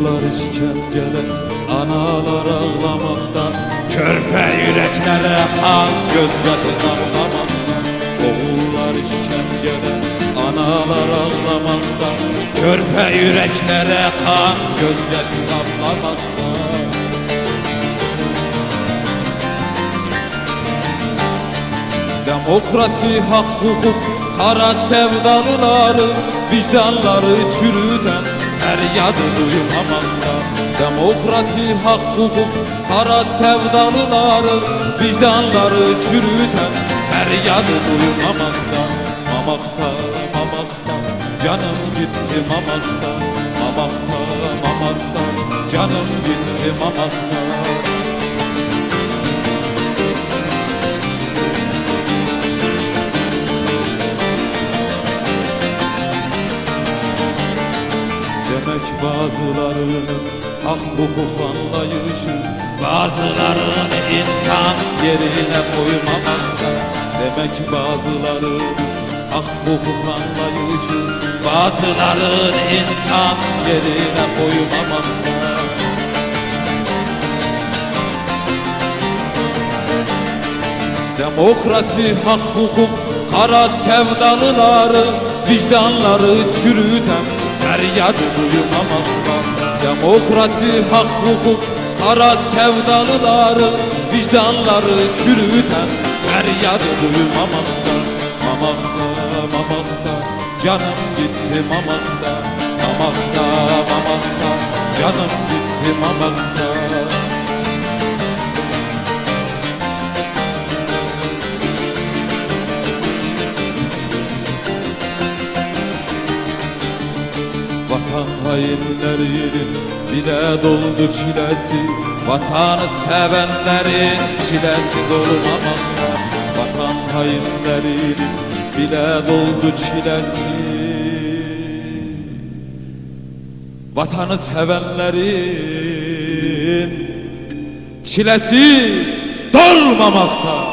Oğullar işkencede, analar ağlamakta, körpe yüreklere kan gözyaşı damlamakta. Oğullar işkencede, analar ağlamakta, körpe yüreklere kan gözyaşı damlamakta. Demokrasi, hak, hukuk, kara sevdalıları, vicdanları çürüten feryadı duymamakta. Demokrasi, hak, hukuk, kara sevdalıları, vicdanları çürüten feryadı duymamakta. Mamakta, mamakta, canım gitti mamakta. Mamakta, mamakta, canım gitti mamakta. Demek bazılarının hak hukuk anlayışı, bazılarının insan yerine koymamakta. Demek bazılarının hak hukuk anlayışı, bazılarının insan yerine koymamakta. Demokrasi, hak, hukuk, kara sevdalıları, vicdanları çürüten feryadı duymamakta. Demokrasi, hak, hukuk, kara sevdalıları, vicdanları çürüten feryadı duymamakta. Mamakta, mamakta, canım gitti mamakta. Mamakta, mamakta, canım gitti mamakta. Vatan hainlerinin bile doldu çilesi, vatanı sevenlerin çilesi dolmamakta. Vatan hainlerinin bile doldu çilesi, vatanı sevenlerin çilesi dolmamakta.